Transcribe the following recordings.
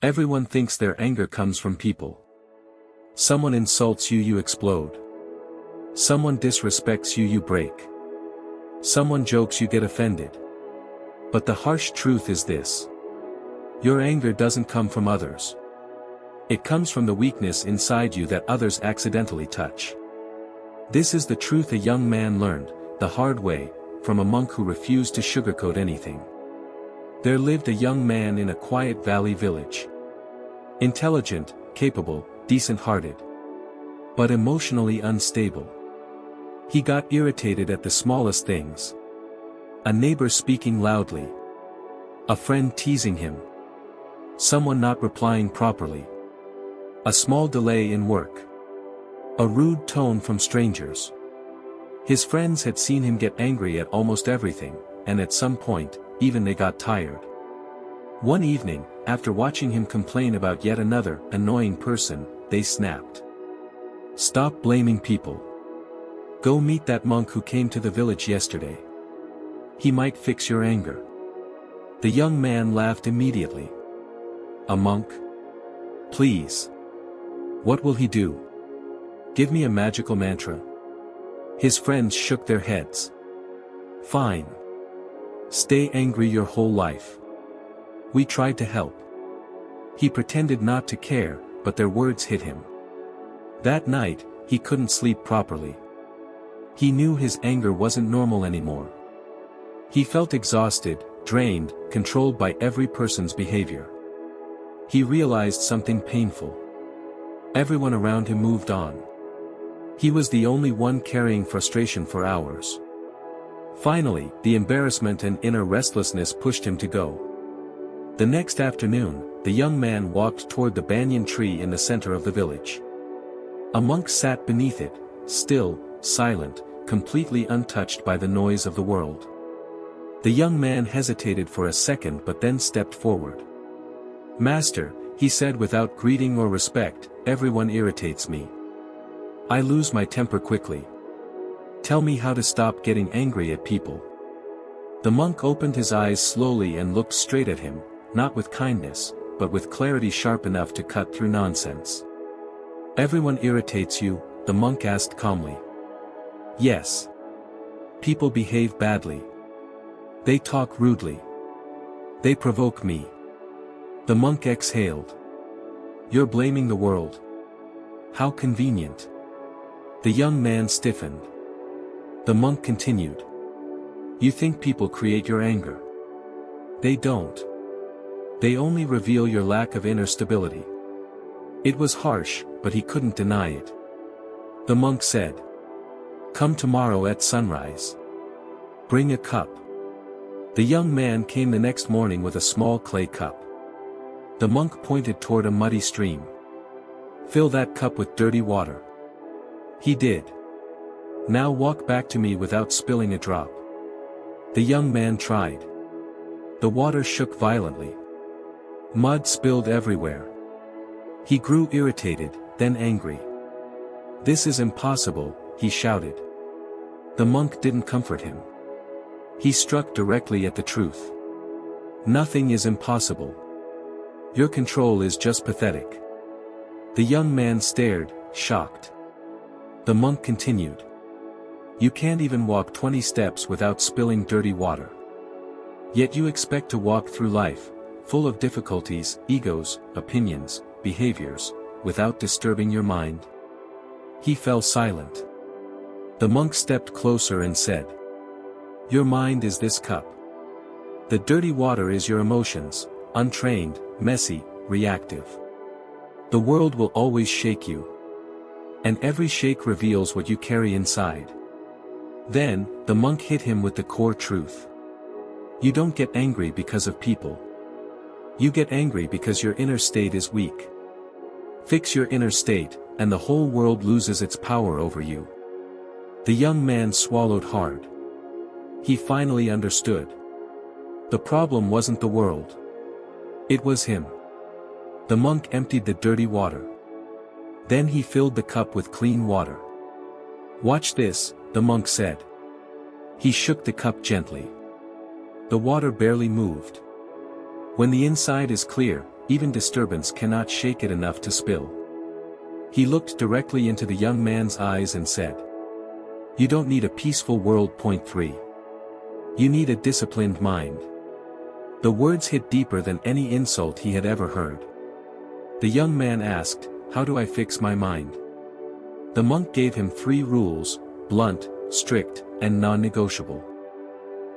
Everyone thinks their anger comes from people. Someone insults you, you explode. Someone disrespects you, you break. Someone jokes, you get offended. But the harsh truth is this. Your anger doesn't come from others. It comes from the weakness inside you that others accidentally touch. This is the truth a young man learned, the hard way, from a monk who refused to sugarcoat anything. There lived a young man in a quiet valley village. Intelligent, capable, decent-hearted. But emotionally unstable. He got irritated at the smallest things. A neighbor speaking loudly. A friend teasing him. Someone not replying properly. A small delay in work. A rude tone from strangers. His friends had seen him get angry at almost everything, and at some point, even they got tired. One evening, after watching him complain about yet another annoying person, they snapped. Stop blaming people. Go meet that monk who came to the village yesterday. He might fix your anger. The young man laughed immediately. A monk? Please. What will he do? Give me a magical mantra. His friends shook their heads. Fine. Stay angry your whole life. We tried to help. He pretended not to care, but their words hit him. That night, he couldn't sleep properly. He knew his anger wasn't normal anymore. He felt exhausted, drained, controlled by every person's behavior. He realized something painful. Everyone around him moved on. He was the only one carrying frustration for hours. Finally, the embarrassment and inner restlessness pushed him to go. The next afternoon, the young man walked toward the banyan tree in the center of the village. A monk sat beneath it, still, silent, completely untouched by the noise of the world. The young man hesitated for a second but then stepped forward. Master, he said without greeting or respect, everyone irritates me. I lose my temper quickly. Tell me how to stop getting angry at people. The monk opened his eyes slowly and looked straight at him, not with kindness, but with clarity sharp enough to cut through nonsense. Everyone irritates you, the monk asked calmly. Yes. People behave badly. They talk rudely. They provoke me. The monk exhaled. You're blaming the world. How convenient. The young man stiffened. The monk continued. You think people create your anger. They don't. They only reveal your lack of inner stability. It was harsh, but he couldn't deny it. The monk said. Come tomorrow at sunrise. Bring a cup. The young man came the next morning with a small clay cup. The monk pointed toward a muddy stream. Fill that cup with dirty water. He did. Now walk back to me without spilling a drop. The young man tried. The water shook violently. Mud spilled everywhere. He grew irritated, then angry. This is impossible, he shouted. The monk didn't comfort him. He struck directly at the truth. Nothing is impossible. Your control is just pathetic. The young man stared, shocked. The monk continued. You can't even walk 20 steps without spilling dirty water. Yet you expect to walk through life, full of difficulties, egos, opinions, behaviors, without disturbing your mind. He fell silent. The monk stepped closer and said. Your mind is this cup. The dirty water is your emotions, untrained, messy, reactive. The world will always shake you. And every shake reveals what you carry inside. Then, the monk hit him with the core truth. You don't get angry because of people. You get angry because your inner state is weak. Fix your inner state, and the whole world loses its power over you. The young man swallowed hard. He finally understood. The problem wasn't the world. It was him. The monk emptied the dirty water. Then he filled the cup with clean water. Watch this, the monk said. He shook the cup gently. The water barely moved. When the inside is clear, even disturbance cannot shake it enough to spill. He looked directly into the young man's eyes and said, "You don't need a peaceful world. Point 3. You need a disciplined mind." The words hit deeper than any insult he had ever heard. The young man asked, "How do I fix my mind?" The monk gave him 3 rules: blunt, strict, and non-negotiable.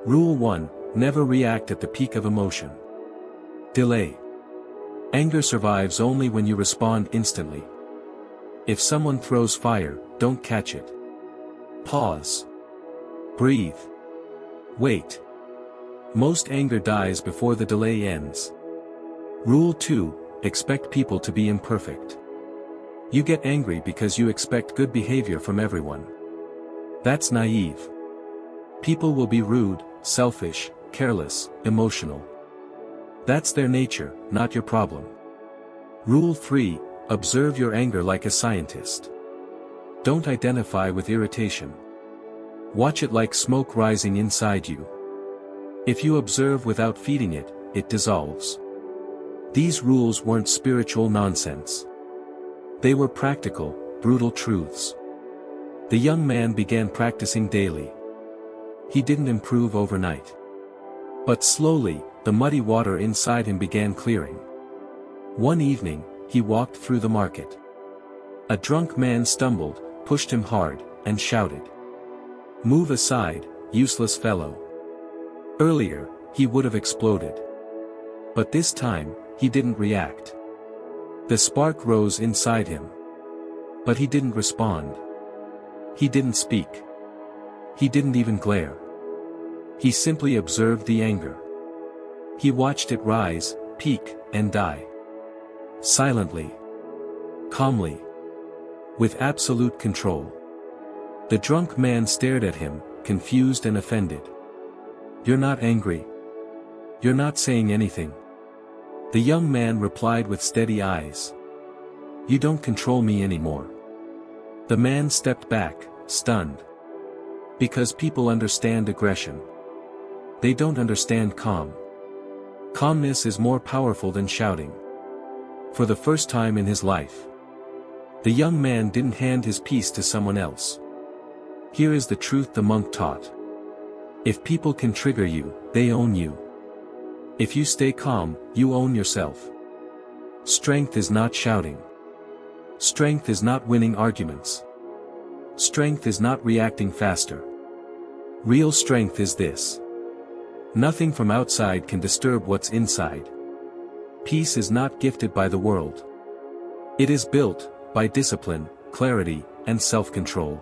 Rule 1, never react at the peak of emotion. Delay. Anger survives only when you respond instantly. If someone throws fire, don't catch it. Pause. Breathe. Wait. Most anger dies before the delay ends. Rule 2, expect people to be imperfect. You get angry because you expect good behavior from everyone. That's naive. People will be rude, selfish, careless, emotional. That's their nature, not your problem. Rule 3, observe your anger like a scientist. Don't identify with irritation. Watch it like smoke rising inside you. If you observe without feeding it, it dissolves. These rules weren't spiritual nonsense. They were practical, brutal truths. The young man began practicing daily. He didn't improve overnight. But slowly, the muddy water inside him began clearing. One evening, he walked through the market. A drunk man stumbled, pushed him hard, and shouted, "Move aside, useless fellow." Earlier, he would have exploded. But this time, he didn't react. The spark rose inside him. But he didn't respond. He didn't speak. He didn't even glare. He simply observed the anger. He watched it rise, peak, and die. Silently. Calmly. With absolute control. The drunk man stared at him, confused and offended. "You're not angry. You're not saying anything." The young man replied with steady eyes. "You don't control me anymore." The man stepped back, stunned. Because people understand aggression. They don't understand calm. Calmness is more powerful than shouting. For the first time in his life, the young man didn't hand his peace to someone else. Here is the truth the monk taught. If people can trigger you, they own you. If you stay calm, you own yourself. Strength is not shouting. Strength is not winning arguments. Strength is not reacting faster. Real strength is this. Nothing from outside can disturb what's inside. Peace is not gifted by the world. It is built by discipline, clarity, and self-control.